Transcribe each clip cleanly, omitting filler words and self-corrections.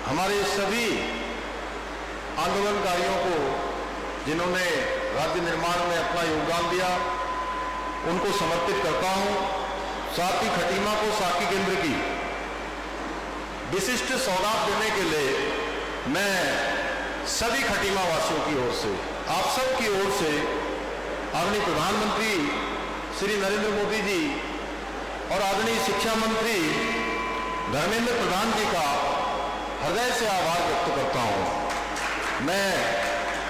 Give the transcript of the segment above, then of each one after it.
हमारे सभी आंदोलनकारियों को, जिन्होंने राज्य निर्माण में अपना योगदान दिया, उनको समर्पित करता हूं। साथ ही खटीमा को साकी केंद्र की विशिष्ट सौगात देने के लिए मैं सभी खटीमा वासियों की ओर से, आप सब की ओर से आदरणीय प्रधानमंत्री श्री नरेंद्र मोदी जी और आदरणीय शिक्षा मंत्री धर्मेंद्र प्रधान जी का हृदय से आभार व्यक्त करता हूं। मैं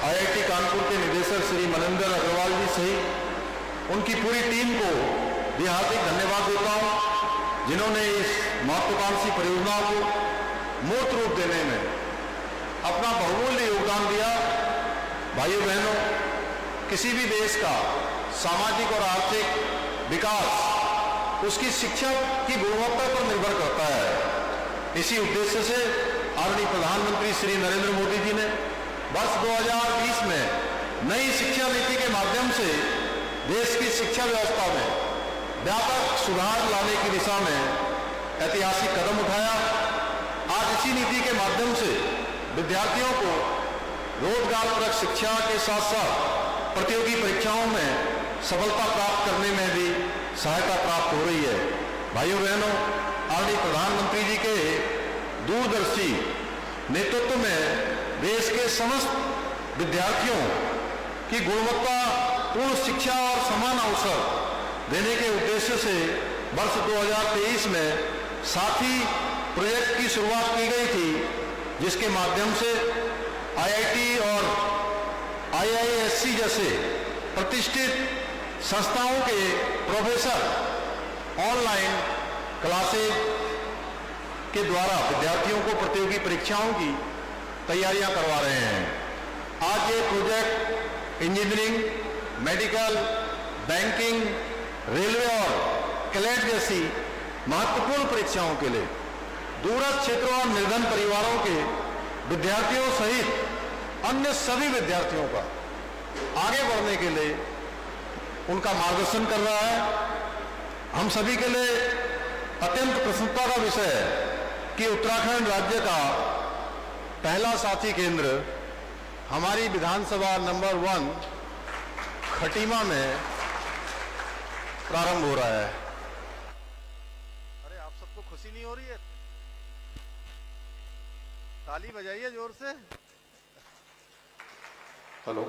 IIT कानपुर के निदेशक श्री मनिंदर अग्रवाल जी सहित उनकी पूरी टीम को भी हार्दिक धन्यवाद देता हूं, जिन्होंने इस महत्वाकांक्षी परियोजना को मूर्त रूप देने में अपना बहुमूल्य योगदान दिया। भाइयों बहनों, किसी भी देश का सामाजिक और आर्थिक विकास उसकी शिक्षा की गुणवत्ता पर निर्भर करता है। इसी उद्देश्य से आदरणीय प्रधानमंत्री श्री नरेंद्र मोदी जी ने वर्ष 2020 में नई शिक्षा नीति के माध्यम से देश की शिक्षा व्यवस्था में व्यापक सुधार लाने की दिशा में ऐतिहासिक कदम उठाया। आज इसी नीति के माध्यम से विद्यार्थियों को रोजगारपरक शिक्षा के साथ साथ प्रतियोगी परीक्षाओं में सफलता प्राप्त करने में भी सहायता प्राप्त हो रही है। भाइयों बहनों, आदरणीय प्रधानमंत्री जी के दूरदर्शी नेतृत्व में देश के समस्त विद्यार्थियों की गुणवत्तापूर्ण शिक्षा और समान अवसर देने के उद्देश्य से वर्ष 2023 में साथी प्रोजेक्ट की शुरुआत की गई थी, जिसके माध्यम से IIT और IISc जैसे प्रतिष्ठित संस्थाओं के प्रोफेसर ऑनलाइन क्लासेज के द्वारा विद्यार्थियों को प्रतियोगी परीक्षाओं की तैयारियां करवा रहे हैं। आज ये project engineering, medical, banking, railway और क्लेट जैसी महत्वपूर्ण परीक्षाओं के लिए दूरस्थ क्षेत्रों और निर्धन परिवारों के विद्यार्थियों सहित अन्य सभी विद्यार्थियों का आगे बढ़ने के लिए उनका मार्गदर्शन कर रहा है। हम सभी के लिए अत्यंत प्रसन्नता का विषय है कि उत्तराखंड राज्य का पहला साथी केंद्र हमारी विधानसभा नंबर 1 खटीमा में प्रारंभ हो रहा है। अरे आप सबको खुशी नहीं हो रही है? ताली बजाइए जोर से। हेलो,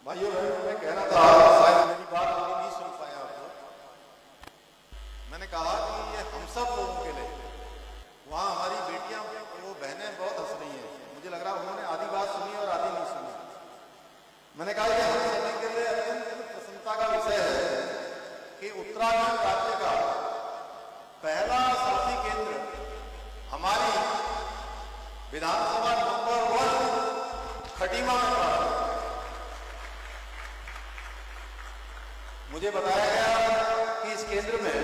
भाइयों बहनों, मैं कह रहा था, शायद मेरी बात अभी नहीं सुन पाया आपको। मैंने कहा कि ये हम सब लोगों के लिए, वहाँ हमारी बेटियां, वो बहनें बहुत हंस रही हैं। मुझे लग रहा है उन्होंने आधी बात सुनी और आधी नहीं सुनी। मैंने कहा कि हम सभी के लिए अत्यंत प्रसन्नता का विषय है कि उत्तराखंड राज्य का पहला साथी केंद्र हमारी विधानसभा नंबर 1 खटीमा में था। मुझे बताया गया कि इस केंद्र में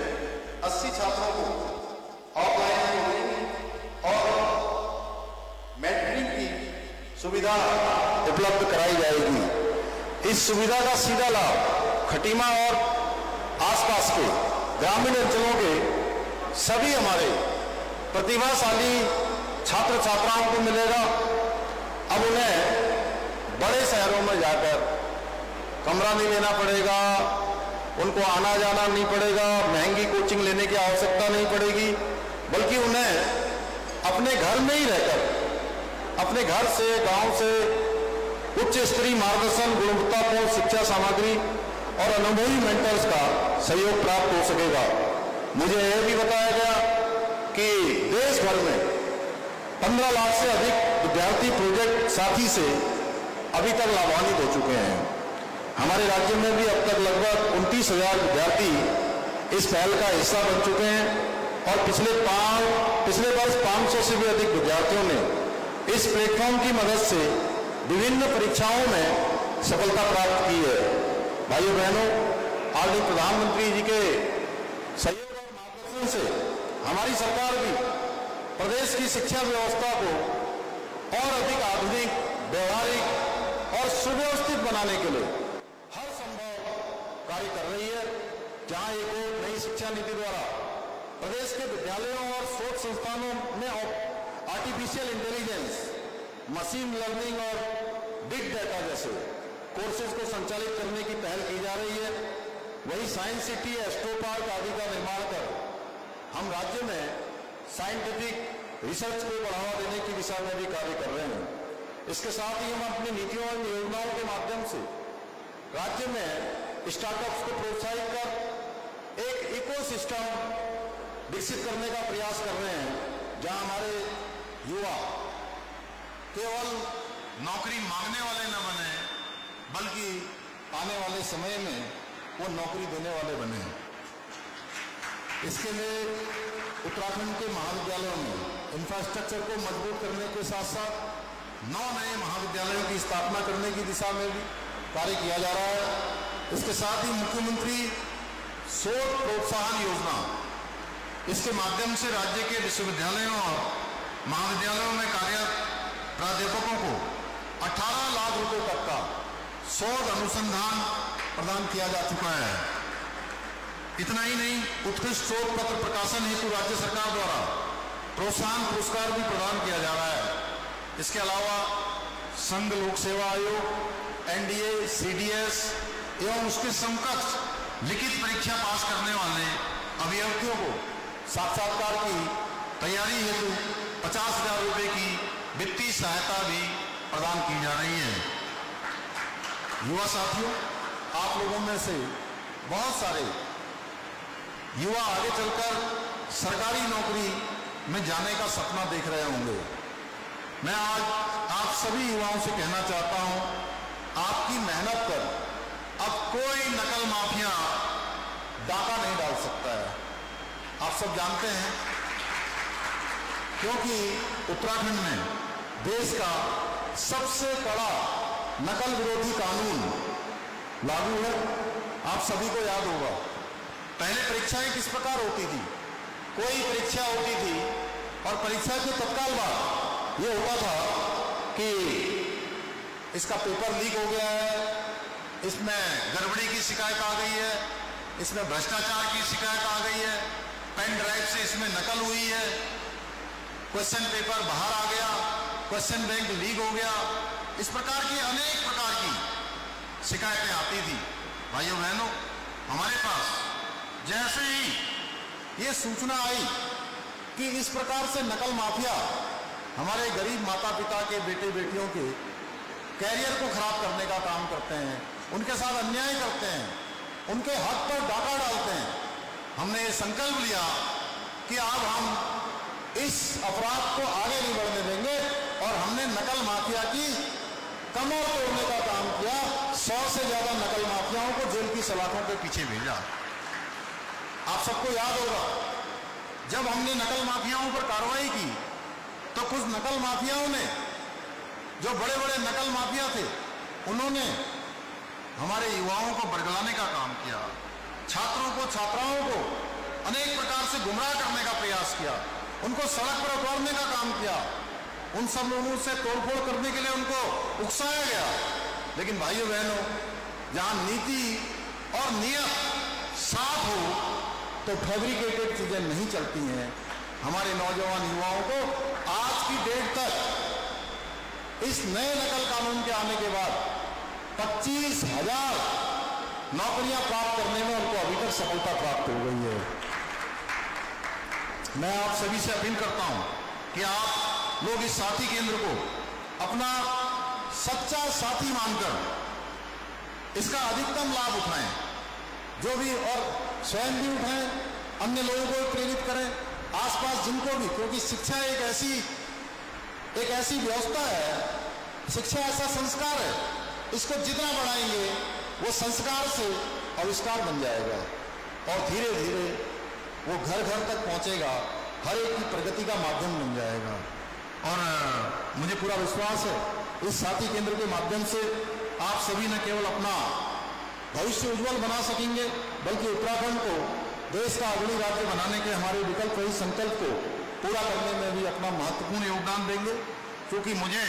80 छात्रों को ऑफलाइन और मेंटरिंग की सुविधा उपलब्ध कराई जाएगी। इस सुविधा का सीधा लाभ खटीमा और आसपास के ग्रामीण अंचलों के सभी हमारे प्रतिभाशाली छात्र छात्राओं को मिलेगा। अब उन्हें बड़े शहरों में जाकर कमरा नहीं लेना पड़ेगा, उनको आना जाना नहीं पड़ेगा, महंगी कोचिंग लेने की आवश्यकता नहीं पड़ेगी, बल्कि उन्हें अपने घर में ही रहकर अपने घर से, गांव से उच्च स्तरीय मार्गदर्शन, गुणवत्तापूर्ण शिक्षा सामग्री और अनुभवी मेंटर्स का सहयोग प्राप्त हो सकेगा। मुझे यह भी बताया गया कि देश भर में 15 लाख से अधिक विद्यार्थी प्रोजेक्ट साथी से अभी तक लाभान्वित हो चुके हैं। हमारे राज्य में भी अब तक लगभग 29,000 विद्यार्थी इस पहल का हिस्सा बन चुके हैं और पिछले वर्ष 500 से भी अधिक विद्यार्थियों ने इस प्लेटफॉर्म की मदद से विभिन्न परीक्षाओं में सफलता प्राप्त की है। भाइयों बहनों, आदरणीय प्रधानमंत्री जी के सहयोग और मार्गदर्शन से हमारी सरकार भी प्रदेश की शिक्षा व्यवस्था को और अधिक आधुनिक, व्यवहारिक और सुव्यवस्थित बनाने के लिए हर संभव कार्य कर रही है। जहां एक और नई शिक्षा नीति द्वारा प्रदेश के विद्यालयों और शोध संस्थानों में आर्टिफिशियल इंटेलिजेंस, मशीन लर्निंग और बिग डाटा जैसे कोर्सेज को संचालित करने की पहल की जा रही है। वही साइंस सिटी, एस्ट्रो पार्क आदि का निर्माण कर हम राज्य में साइंटिफिक रिसर्च को बढ़ावा देने की दिशा में भी कार्य कर रहे हैं। इसके साथ ही हम अपनी नीतियों और योजनाओं के माध्यम से राज्य में स्टार्टअप्स को प्रोत्साहित कर एक इकोसिस्टम विकसित करने का प्रयास कर रहे हैं, जहां हमारे युवा केवल नौकरी मांगने वाले न बने, बल्कि आने वाले समय में वो नौकरी देने वाले बने। इसके लिए उत्तराखंड के महाविद्यालयों में इंफ्रास्ट्रक्चर को मजबूत करने के साथ साथ 9 नए महाविद्यालयों की स्थापना करने की दिशा में भी कार्य किया जा रहा है। इसके साथ ही मुख्यमंत्री शोध प्रोत्साहन योजना, इसके माध्यम से राज्य के विश्वविद्यालयों और महाविद्यालयों में कार्यरत प्राध्यापकों को 18 लाख रुपए तक का शोध अनुसंधान प्रदान किया जा चुका है। इतना ही नहीं, उत्कृष्ट शोध पत्र प्रकाशन हेतु राज्य सरकार द्वारा प्रोत्साहन पुरस्कार भी प्रदान किया जा रहा है। इसके अलावा संघ लोक सेवा आयोग, एनडीए, सीडीएस एवं उसके समकक्ष लिखित परीक्षा पास करने वाले अभ्यर्थियों को साक्षात्कार की तैयारी हेतु 50,000 रुपए की वित्तीय सहायता भी प्रदान की जा रही है। युवा साथियों, आप लोगों में से बहुत सारे युवा आगे चलकर सरकारी नौकरी में जाने का सपना देख रहे होंगे। मैं आज आप सभी युवाओं से कहना चाहता हूं, आपकी मेहनत पर अब कोई नकल माफिया डाका नहीं डाल सकता है। आप सब जानते हैं, क्योंकि उत्तराखंड में देश का सबसे कड़ा नकल विरोधी कानून लागू है। आप सभी को याद होगा, पहले परीक्षाएं किस प्रकार होती थी। कोई परीक्षा होती थी और परीक्षा के तत्काल बाद ये होता था कि इसका पेपर लीक हो गया है, इसमें गड़बड़ी की शिकायत आ गई है, इसमें भ्रष्टाचार की शिकायत आ गई है, पेन ड्राइव से इसमें नकल हुई है, क्वेश्चन पेपर बाहर आ गया, क्वेश्चन बैंक लीक हो गया। इस प्रकार की अनेक प्रकार की शिकायतें आती थी। भाइयों बहनों, हमारे पास जैसे ही ये सूचना आई कि इस प्रकार से नकल माफिया हमारे गरीब माता पिता के बेटे बेटियों के कैरियर को खराब करने का काम करते हैं, उनके साथ अन्याय करते हैं, उनके हक पर डाका डालते हैं, हमने ये संकल्प लिया कि अब हम इस अपराध को आगे नहीं बढ़ने देंगे और हमने नकल माफिया की कमर तोड़ने का काम किया। 100 से ज्यादा नकल माफियाओं को जेल की सलाखों के पीछे भेजा। आप सबको याद होगा, जब हमने नकल माफियाओं पर कार्रवाई की तो कुछ नकल माफियाओं ने, जो बड़े बड़े नकल माफिया थे, उन्होंने हमारे युवाओं को बरगलाने का काम किया, छात्रों को, छात्राओं को अनेक प्रकार से गुमराह करने का प्रयास किया, उनको सड़क पर उतारने का काम किया, उन सब लोगों से तोड़फोड़ करने के लिए उनको उकसाया गया। लेकिन भाइयों बहनों, जहां नीति और नियत साफ हो तो फैब्रिकेटेड चीजें नहीं चलती हैं। हमारे नौजवान युवाओं को आज की डेट तक इस नए नकल कानून के आने के बाद 25,000 नौकरियां प्राप्त करने में उनको अभी तक सफलता प्राप्त हो गई है। मैं आप सभी से अपील करता हूं कि आप लोग इस साथी केंद्र को अपना सच्चा साथी मानकर इसका अधिकतम लाभ उठाएं, जो भी, और स्वयं भी उठाएं, अन्य लोगों को प्रेरित करें, आसपास जिनको भी, क्योंकि शिक्षा एक ऐसी व्यवस्था है, शिक्षा ऐसा संस्कार है, इसको जितना बढ़ाएंगे वो संस्कार से आविष्कार बन जाएगा और धीरे धीरे वो घर घर तक पहुंचेगा, हर एक की प्रगति का माध्यम बन जाएगा। और मुझे पूरा विश्वास है, इस साथी केंद्र के माध्यम से आप सभी न केवल अपना भविष्य उज्जवल बना सकेंगे, बल्कि उत्तराखंड को देश का अग्रणी राज्य बनाने के हमारे विकल्प रहित संकल्प को पूरा करने में भी अपना महत्वपूर्ण योगदान देंगे, क्योंकि मुझे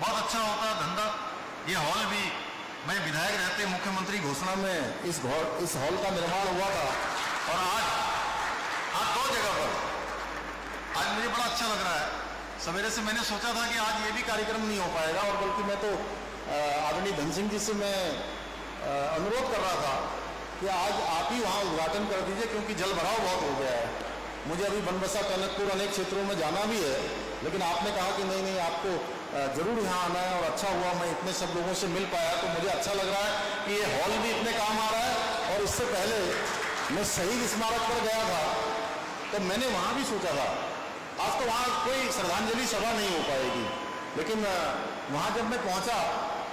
बहुत अच्छा होता धंधा। ये हॉल भी मैं विधायक रहते मुख्यमंत्री घोषणा में इस हॉल का निर्माण हुआ था, और आज 2 जगह पर आज मुझे बड़ा अच्छा लग रहा है। सवेरे से मैंने सोचा था कि आज ये भी कार्यक्रम नहीं हो पाएगा, और बल्कि मैं तो आदरणीय धन सिंह जी से मैं अनुरोध कर रहा था कि आज आप ही वहाँ उद्घाटन कर दीजिए, क्योंकि जल भराव बहुत हो गया है। मुझे अभी बनबसा, टनकपुर अनेक क्षेत्रों में जाना भी है, लेकिन आपने कहा कि नहीं आपको जरूर यहाँ आना है, और अच्छा हुआ मैं इतने सब लोगों से मिल पाया। तो मुझे अच्छा लग रहा है कि ये हॉल भी इतने काम आ रहा है। और इससे पहले मैं शहीद स्मारक पर गया था, तो मैंने वहाँ भी सोचा था, आज तो वहाँ कोई श्रद्धांजलि सभा नहीं हो पाएगी, लेकिन वहाँ जब मैं पहुँचा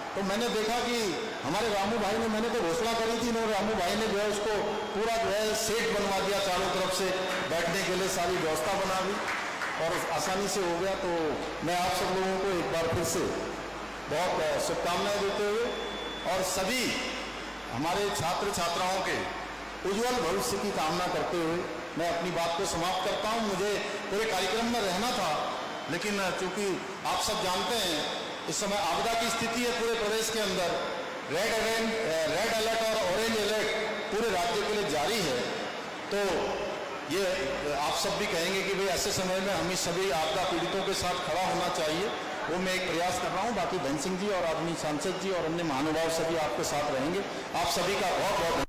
तो मैंने देखा कि हमारे रामू भाई ने, मैंने तो घोषणा करी थी, रामू भाई ने जो है उसको पूरा जो है सेट बनवा दिया, चारों तरफ से बैठने के लिए सारी व्यवस्था बना दी, और आसानी से हो गया। तो मैं आप सब लोगों को एक बार फिर से बहुत शुभकामनाएं देते हुए, और सभी हमारे छात्र छात्राओं के उज्जवल भविष्य की कामना करते हुए मैं अपनी बात को समाप्त करता हूं। मुझे पूरे कार्यक्रम में रहना था, लेकिन चूंकि आप सब जानते हैं इस समय आपदा की स्थिति है पूरे प्रदेश के अंदर, रेड अलर्ट और ऑरेंज अलर्ट पूरे राज्य के लिए जारी है। तो ये आप सब भी कहेंगे कि भाई ऐसे समय में हमें सभी आपदा पीड़ितों के साथ खड़ा होना चाहिए, वो मैं एक प्रयास कर रहा हूं। बाकी धन सिंह जी और आदरणीय सांसद जी और अन्य महानुभाव सभी आपके साथ रहेंगे। आप सभी का बहुत बहुत